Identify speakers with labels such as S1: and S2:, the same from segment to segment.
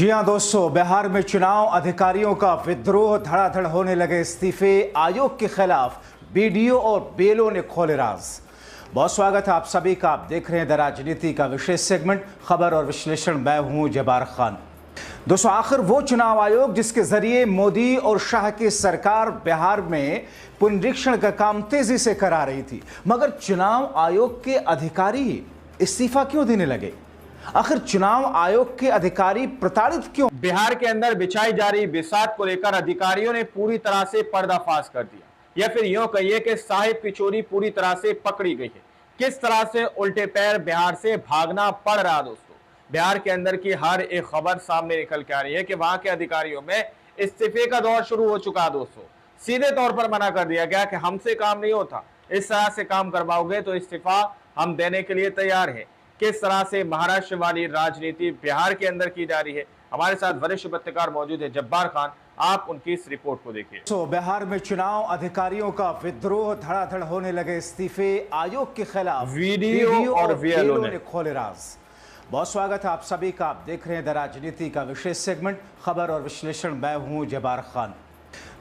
S1: जी हां दोस्तों, बिहार में चुनाव अधिकारियों का विद्रोह, धड़ाधड़ होने लगे इस्तीफे, आयोग के खिलाफ बीडीओ और बीएलओ ने खोले राज। बहुत स्वागत है आप सभी का। आप देख रहे हैं द राजनीति का विशेष सेगमेंट खबर और विश्लेषण। मैं हूं जब्बार खान। दोस्तों, आखिर वो चुनाव आयोग जिसके जरिए मोदी और शाह की सरकार बिहार में पुनरीक्षण का काम तेजी से करा रही थी, मगर चुनाव आयोग के अधिकारी इस्तीफा क्यों देने लगे? आखिर चुनाव आयोग के अधिकारी प्रताड़ित क्यों?
S2: बिहार के अंदर बिछाई जा रही बिसात को लेकर अधिकारियों ने पूरी तरह से पर्दाफाश कर दिया, या फिर यूं कहिए कि साहिब की चोरी पूरी तरह से पकड़ी गई है। किस तरह से उल्टे पैर बिहार से भागना पड़ रहा दोस्तों। बिहार के अंदर की हर एक खबर सामने निकल के आ रही है कि वहां के अधिकारियों में इस्तीफे का दौर शुरू हो चुका है दोस्तों। सीधे तौर पर मना कर दिया गया कि हमसे काम नहीं होता, इस तरह से काम करवाओगे तो इस्तीफा हम देने के लिए तैयार है। किस तरह से महाराष्ट्र वाली राजनीति बिहार के अंदर की जा रही है, हमारे साथ वरिष्ठ पत्रकार मौजूद है जब्बार खान, आप उनकी इस रिपोर्ट को देखिए।
S1: तो बिहार में चुनाव अधिकारियों का विद्रोह, धड़ाधड़ होने लगे इस्तीफे, आयोग के खिलाफ
S2: बीडीओ और बीएलओ ने
S1: खोले राज। बहुत स्वागत है आप सभी का। आप देख रहे हैं द राजनीति का विशेष सेगमेंट खबर और विश्लेषण। मैं हूं जब्बार खान।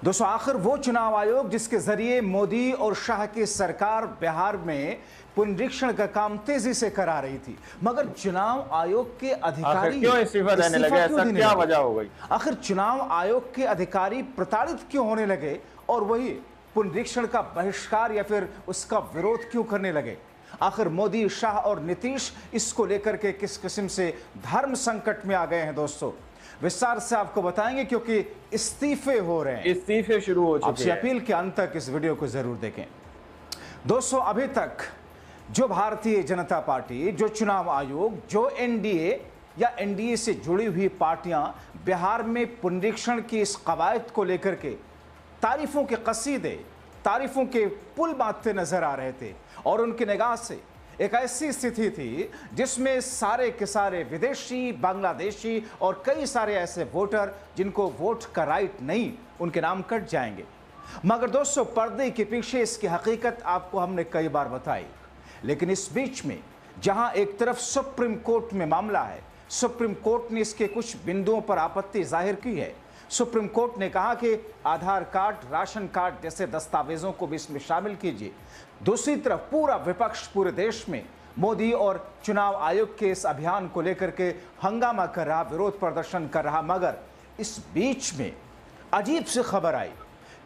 S1: दोस्तों, आखिर वो चुनाव आयोग जिसके जरिए मोदी और शाह की सरकार बिहार में पुनरीक्षण का काम तेजी से करा रही थी, मगर चुनाव आयोग के अधिकारी
S2: क्यों इस्तीफा देने लगे? ऐसा क्या वजह हो गई?
S1: आखिर चुनाव आयोग के अधिकारी प्रताड़ित क्यों होने लगे और वही पुनरीक्षण का बहिष्कार या फिर उसका विरोध क्यों करने लगे? आखिर मोदी, शाह और नीतीश इसको लेकर के किस किस्म से धर्म संकट में आ गए हैं दोस्तों, विस्तार से आपको बताएंगे, क्योंकि इस्तीफे हो रहे हैं,
S2: इस्तीफे शुरू हो चुके हैं।
S1: आपसे अपील के अंत तक इस वीडियो को जरूर देखें। दोस्तों, अभी तक जो भारतीय जनता पार्टी, जो चुनाव आयोग, जो एनडीए या एनडीए से जुड़ी हुई पार्टियां बिहार में पुनरीक्षण की इस कवायद को लेकर के तारीफों के कसीदे, तारीफों के पुल बांधते नजर आ रहे थे, और उनकी निगाह से एक ऐसी स्थिति थी जिसमें सारे के सारे विदेशी, बांग्लादेशी और कई सारे ऐसे वोटर जिनको वोट का राइट नहीं, उनके नाम कट जाएंगे। मगर दोस्तों, पर्दे के पीछे इसकी हकीकत आपको हमने कई बार बताई, लेकिन इस बीच में जहां एक तरफ सुप्रीम कोर्ट में मामला है, सुप्रीम कोर्ट ने इसके कुछ बिंदुओं पर आपत्ति जाहिर की है। सुप्रीम कोर्ट ने कहा कि आधार कार्ड, राशन कार्ड जैसे दस्तावेजों को भी इसमें शामिल कीजिए। दूसरी तरफ पूरा विपक्ष पूरे देश में मोदी और चुनाव आयोग के इस अभियान को लेकर के हंगामा कर रहा, विरोध प्रदर्शन कर रहा। मगर इस बीच में अजीब सी खबर आई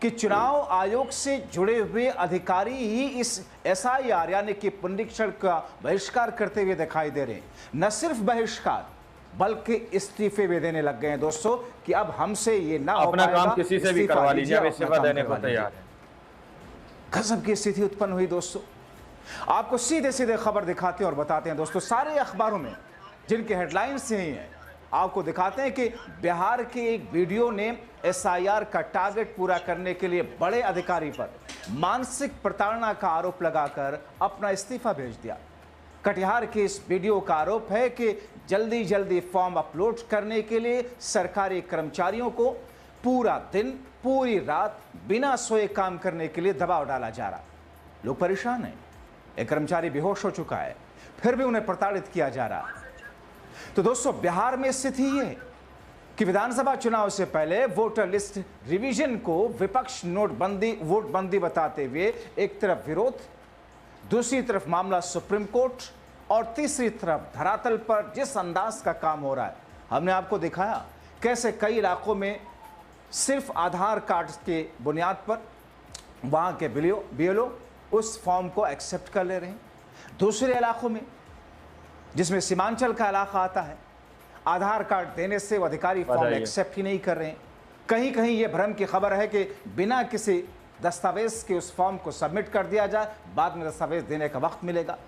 S1: कि चुनाव आयोग से जुड़े हुए अधिकारी ही इस एसआईआर यानी कि पुनरीक्षण का बहिष्कार करते हुए दिखाई दे रहे हैं। न सिर्फ बहिष्कार बल्कि इस्तीफे भी देने लग गए हैं दोस्तों, कि अब हमसे ये ना हो
S2: अपना काम किसी से भी करवा लीजिए, अब इस्तीफा देने को तैयार है।
S1: गजब की स्थिति उत्पन्न हुई दोस्तों। आपको सीधे सीधे खबर दिखाते हैं और बताते हैं दोस्तों, सारे अखबारों में जिनके हेडलाइंस यही हैं, आपको दिखाते हैं कि बिहार के एक वीडियो ने एसआईआर का टारगेट पूरा करने के लिए बड़े अधिकारी पर मानसिक प्रताड़ना का आरोप लगाकर अपना इस्तीफा भेज दिया। कटिहार के इस वीडियो का आरोप है कि जल्दी जल्दी फॉर्म अपलोड करने के लिए सरकारी कर्मचारियों को पूरा दिन, पूरी रात बिना सोए काम करने के लिए दबाव डाला जा रहा। लोग परेशान हैं, एक कर्मचारी बेहोश हो चुका है, फिर भी उन्हें प्रताड़ित किया जा रहा। तो दोस्तों, बिहार में स्थिति ये है कि विधानसभा चुनाव से पहले वोटर लिस्ट रिवीजन को विपक्ष वोटबंदी बताते हुए एक तरफ विरोध, दूसरी तरफ मामला सुप्रीम कोर्ट, और तीसरी तरफ धरातल पर जिस अंदाज का काम हो रहा है, हमने आपको दिखाया कैसे कई इलाकों में सिर्फ आधार कार्ड के बुनियाद पर वहां के बीएलओ उस फॉर्म को एक्सेप्ट कर ले रहे हैं। दूसरे इलाकों में, जिसमें सीमांचल का इलाका आता है, आधार कार्ड देने से वो अधिकारी फॉर्म एक्सेप्ट ही नहीं कर रहे हैं। कहीं कहीं ये भ्रम की खबर है कि बिना किसी दस्तावेज के उस फॉर्म को सबमिट कर दिया जाए, बाद में दस्तावेज देने का वक्त मिलेगा।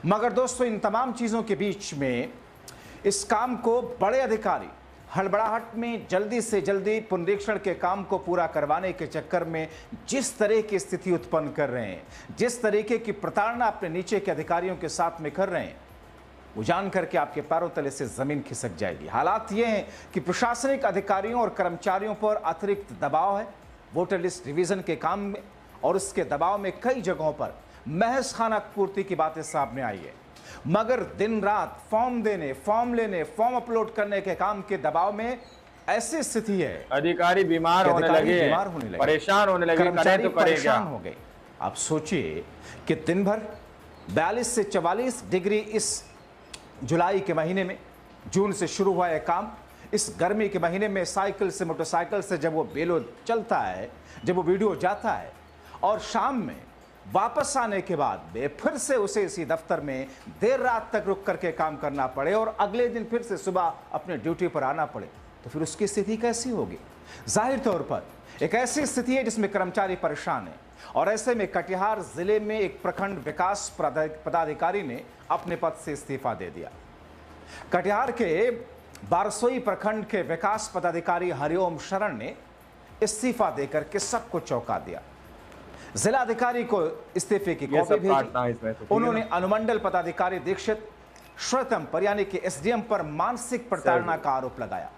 S1: मगर दोस्तों, इन तमाम चीज़ों के बीच में इस काम को बड़े अधिकारी हड़बड़ाहट में जल्दी से जल्दी पुनरीक्षण के काम को पूरा करवाने के चक्कर में जिस तरह की स्थिति उत्पन्न कर रहे हैं, जिस तरीके की प्रताड़ना अपने नीचे के अधिकारियों के साथ में कर रहे हैं, वो जान करके आपके पैरों तले से जमीन खिसक जाएगी। हालात ये हैं कि प्रशासनिक अधिकारियों और कर्मचारियों पर अतिरिक्त दबाव है वोटर लिस्ट रिवीजन के काम में, और उसके दबाव में कई जगहों पर महज खाना पूर्ति की बातें सामने आई है। मगर दिन रात फॉर्म देने, फॉर्म लेने, फॉर्म अपलोड करने के काम के दबाव में ऐसी स्थिति है,
S2: अधिकारी बीमार होने लगे, परेशान होने लगे,
S1: कर्मचारी
S2: तो करे क्या?
S1: हो गए। आप सोचिए कि दिन भर 42 से 44 डिग्री इस जुलाई के महीने में, जून से शुरू हुआ यह काम, इस गर्मी के महीने में साइकिल से, मोटरसाइकिल से जब वो बेलो चलता है, जब वो वीडियो जाता है और शाम में वापस आने के बाद फिर से उसे इसी दफ्तर में देर रात तक रुक करके काम करना पड़े और अगले दिन फिर से सुबह अपने ड्यूटी पर आना पड़े, तो फिर उसकी स्थिति कैसी होगी? जाहिर तौर पर एक ऐसी स्थिति है जिसमें कर्मचारी परेशान है। और ऐसे में कटिहार जिले में एक प्रखंड विकास पदाधिकारी ने अपने पद से इस्तीफा दे दिया। कटिहार के बारसोई प्रखंड के विकास पदाधिकारी हरिओम शरण ने इस्तीफा देकर के सबको चौंका दिया। जिलाधिकारी को इस्तीफे की कॉपी भेजी। उन्होंने अनुमंडल पदाधिकारी दीक्षित श्वेतम पर यानी कि एसडीएम पर मानसिक प्रताड़ना का आरोप लगाया।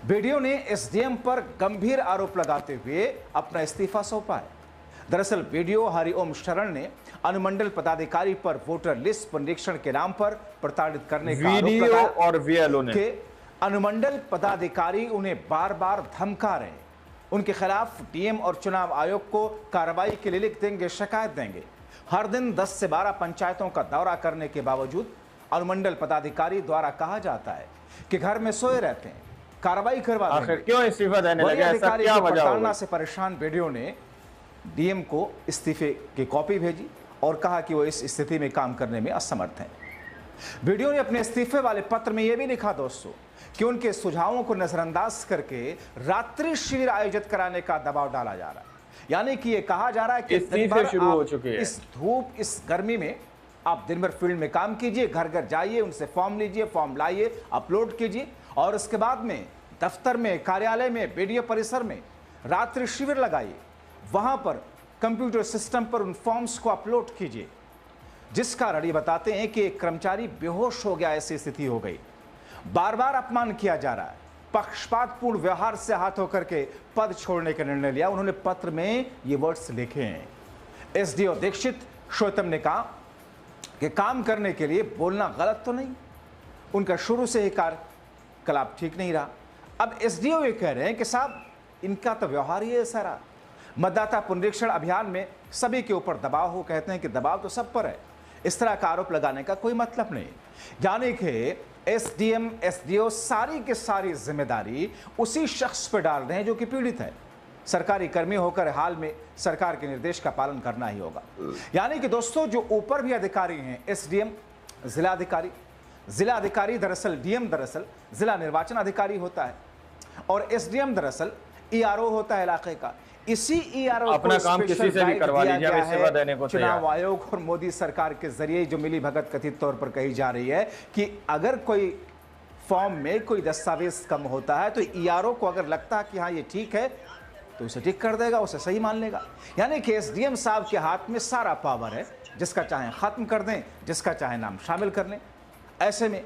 S1: बीडीओ ने एसडीएम पर गंभीर आरोप लगाते हुए अपना इस्तीफा सौंपा है। दरअसल बीडीओ हरिओम शरण ने अनुमंडल पदाधिकारी पर वोटर लिस्ट पुनरीक्षण के नाम पर प्रताड़ित करने का आरोप लगाया
S2: और वीएलओ ने
S1: कि अनुमंडल पदाधिकारी उन्हें बार बार धमका रहे हैं, उनके खिलाफ डीएम और चुनाव आयोग को कार्रवाई के लिए लिख देंगे, शिकायत देंगे। हर दिन 10 से 12 पंचायतों का दौरा करने के बावजूद अनुमंडल पदाधिकारी द्वारा कहा जाता है कि घर में सोए रहते हैं, कार्रवाई करवा देंगे।
S2: क्यों इस्तीफा देने लगे? ऐसा क्या वजह
S1: प्रताड़ना से परेशान बीडीओ ने डीएम को इस्तीफे की कॉपी भेजी और कहा कि वो इस स्थिति में काम करने में असमर्थ हैं। बीडीओ ने अपने इस्तीफे वाले पत्र में यह भी लिखा दोस्तों कि उनके सुझावों को नजरअंदाज करके रात्रि शिविर आयोजित कराने का दबाव डाला जा रहा है। यानी कि ये कहा जा रहा है कि
S2: इस्तीफे शुरू हो चुके हैं।
S1: इस धूप, इस गर्मी में आप दिन भर फील्ड में काम कीजिए, घर घर जाइए, उनसे फॉर्म लीजिए, फॉर्म लाइए, अपलोड कीजिए और उसके बाद में दफ्तर में, कार्यालय में, बीडीओ परिसर में रात्रि शिविर लगाइए। वहां पर कंप्यूटर सिस्टम पर उन फॉर्म्स को अपलोड कीजिए। जिस कारण ये बताते हैं कि एक कर्मचारी बेहोश हो गया, ऐसी स्थिति हो गई। बार बार अपमान किया जा रहा है। पक्षपातपूर्ण व्यवहार से हाथ होकर के पद छोड़ने का निर्णय लिया। उन्होंने पत्र में ये वर्ड्स लिखे हैं। एसडीओ दीक्षित श्वेतम ने कहा कि काम करने के लिए बोलना गलत तो नहीं, उनका शुरू से ही कार्यकलाप ठीक नहीं रहा। अब एसडीओ ये कह रहे हैं कि साहब इनका तो व्यवहार ही ऐसा रहा। मतदाता पुनरीक्षण अभियान में सभी के ऊपर दबाव हो, कहते हैं कि दबाव तो सब पर है। इस तरह का आरोप लगाने का कोई मतलब नहीं। यानी कि एसडीएम, एसडीओ सारी की सारी जिम्मेदारी उसी शख्स पर डाल रहे हैं जो कि पीड़ित है। सरकारी कर्मी होकर हाल में सरकार के निर्देश का पालन करना ही होगा। यानी कि दोस्तों जो ऊपर भी अधिकारी हैं, एसडीएम जिलाधिकारी दरअसल डीएम दरअसल जिला निर्वाचन अधिकारी होता है और एसडीएम दरअसल ईआरओ होता है इलाके का। इसी ईआरओ
S2: अपना काम किसी से भी करवा लीजिए, अब सेवा देने को
S1: चुनाव आयोग और मोदी सरकार के जरिए जो मिली भगत कथित तौर पर कही जा रही है कि अगर कोई फॉर्म में कोई दस्तावेज कम होता है तो ईआरओ को अगर लगता है कि हाँ ये ठीक है तो उसे ठीक कर देगा, उसे सही मान लेगा। यानी कि एसडीएम साहब के हाथ में सारा पावर है, जिसका चाहे खत्म कर दें, जिसका चाहे नाम शामिल कर लें। ऐसे में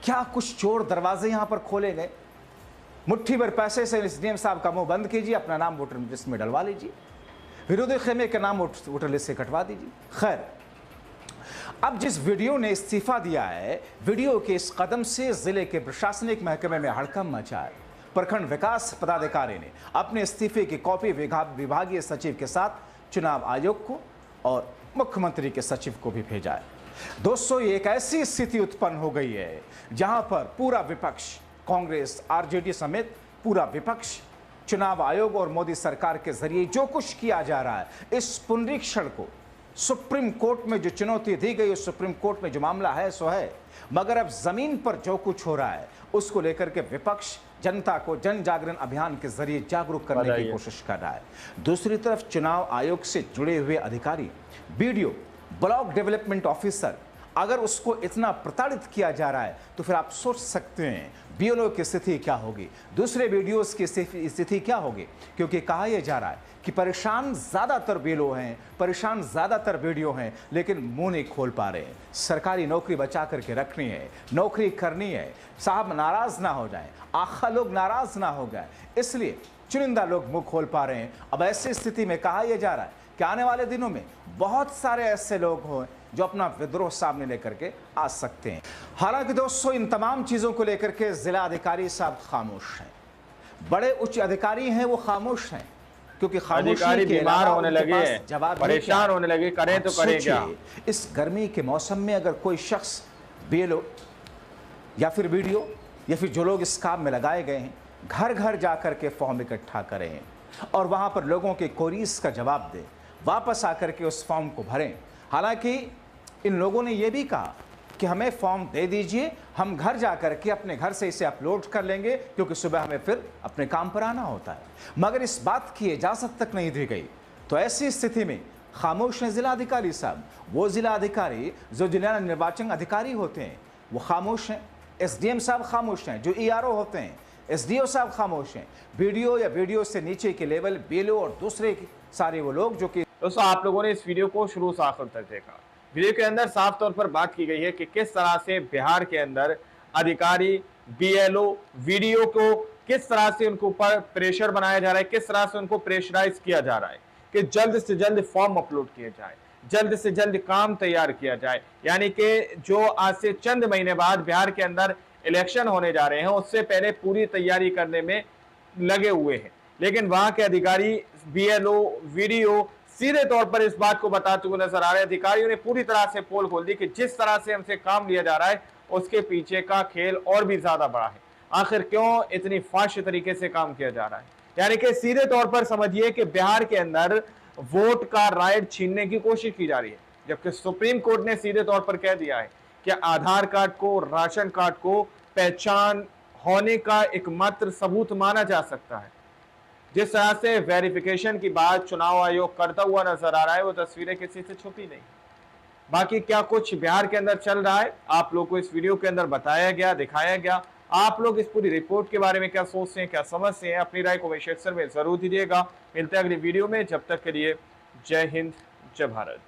S1: क्या कुछ चोर दरवाजे यहां पर खोले गए। मुट्ठी भर पैसे से एसडीएम साहब का मुंह बंद कीजिए, अपना नाम वोटर लिस्ट में डलवा लीजिए, विरोधी खेमे के नाम वोटर लिस्ट से कटवा दीजिए। खैर, अब जिस वीडियो ने इस्तीफा दिया है, वीडियो के इस कदम से जिले के प्रशासनिक महकमे में हड़कंप मचा है। प्रखंड विकास पदाधिकारी ने अपने इस्तीफे की कॉपी विभागीय सचिव के साथ चुनाव आयोग को और मुख्यमंत्री के सचिव को भी भेजा है। दोस्तों, ये एक ऐसी स्थिति उत्पन्न हो गई है जहां पर पूरा विपक्ष, कांग्रेस, आरजेडी समेत पूरा विपक्ष चुनाव आयोग और मोदी सरकार के जरिए जो कुछ किया जा रहा है, इस पुनरीक्षण को सुप्रीम कोर्ट में जो चुनौती दी गई, सुप्रीम कोर्ट में जो मामला है सो है, मगर अब जमीन पर जो कुछ हो रहा है उसको लेकर के विपक्ष जनता को जन जागरण अभियान के जरिए जागरूक करने की कोशिश कर रहा है। दूसरी तरफ चुनाव आयोग से जुड़े हुए अधिकारी, बीडीओ, ब्लॉक डेवलपमेंट ऑफिसर, अगर उसको इतना प्रताड़ित किया जा रहा है तो फिर आप सोच सकते हैं बीएलओ की स्थिति क्या होगी, दूसरे बीडीओस की स्थिति क्या होगी। क्योंकि कहा यह जा रहा है कि परेशान ज्यादातर बीएलओ हैं, परेशान ज्यादातर बीडीओ हैं, लेकिन मुंह नहीं खोल पा रहे हैं। सरकारी नौकरी बचा करके रखनी है, नौकरी करनी है, साहब नाराज ना हो जाए, आखा लोग नाराज ना हो गए, इसलिए चुनिंदा लोग मुंह खोल पा रहे हैं। अब ऐसी स्थिति में कहा यह जा रहा है कि आने वाले दिनों में बहुत सारे ऐसे लोग हों जो अपना विद्रोह सामने लेकर के आ सकते हैं। हालांकि दोस्तों, इन तमाम चीज़ों को लेकर के जिला अधिकारी साहब खामोश हैं। बड़े उच्च अधिकारी हैं, वो खामोश हैं, क्योंकि
S2: अधिकारी बीमार होने लगे, परेशान होने लगे, करें तो करें क्या।
S1: इस गर्मी के मौसम में अगर कोई शख्स बीएलओ या फिर वीडियो या फिर जो लोग इस काम में लगाए गए हैं, घर घर जाकर के फॉर्म इकट्ठा करें और वहां पर लोगों के क्वेरीज का जवाब दें, वापस आकर के उस फॉर्म को भरें। हालांकि इन लोगों ने यह भी कहा कि हमें फॉर्म दे दीजिए, हम घर जाकर के अपने घर से इसे अपलोड कर लेंगे, क्योंकि सुबह हमें फिर अपने काम पर आना होता है। मगर इस बात की इजाज़त तक नहीं दी गई। तो ऐसी स्थिति में खामोश हैं जिला अधिकारी साहब। वो जिला अधिकारी जो जिला निर्वाचन अधिकारी होते हैं वो खामोश हैं, एसडीएम साहब खामोश हैं, जो ईआरओ होते हैं, एसडीओ साहब खामोश हैं, वीडियो या वीडियो से नीचे के लेवल बीएलओ और दूसरे सारे वो लोग जो कि।
S2: दोस्तों, आप लोगों ने इस वीडियो को शुरू से आखिर तक देखा। वीडियो के अंदर साफ तौर पर बात की गई है कि किस तरह से बिहार के अंदर अधिकारी, बीएलओ, वीडियो को किस तरह से उनके ऊपर प्रेशर बनाया जा रहा है, किस तरह से उनको प्रेशराइज किया जा रहा है कि जल्द से जल्द फॉर्म अपलोड किए जाए, जल्द से जल्द काम तैयार किया जाए। यानी कि जो आज से चंद महीने बाद बिहार के अंदर इलेक्शन होने जा रहे हैं, उससे पहले पूरी तैयारी करने में लगे हुए हैं। लेकिन वहां के अधिकारी, बीएलओ, वीडियो सीधे तौर पर इस बात को बताते हुए नजर आ रहे हैं। अधिकारियों ने पूरी तरह से पोल खोल दी कि जिस तरह से हमसे काम लिया जा रहा है उसके पीछे का खेल और भी ज्यादा बड़ा है। आखिर क्यों इतनी फाश तरीके से काम किया जा रहा है? यानी कि सीधे तौर पर समझिए कि बिहार के अंदर वोट का राइट छीनने की कोशिश की जा रही है, जबकि सुप्रीम कोर्ट ने सीधे तौर पर कह दिया है कि आधार कार्ड को, राशन कार्ड को पहचान होने का एकमात्र सबूत माना जा सकता है। जिस तरह से वेरिफिकेशन की बात चुनाव आयोग करता हुआ नजर आ रहा है, वो तस्वीरें किसी से छुपी नहीं। बाकी क्या कुछ बिहार के अंदर चल रहा है, आप लोग को इस वीडियो के अंदर बताया गया, दिखाया गया। आप लोग इस पूरी रिपोर्ट के बारे में क्या सोचते हैं, क्या समझते हैं? अपनी राय को कमेंट सेक्शन में जरूर दीजिएगा। मिलते हैं अगली वीडियो में, जब तक के लिए जय हिंद, जय भारत।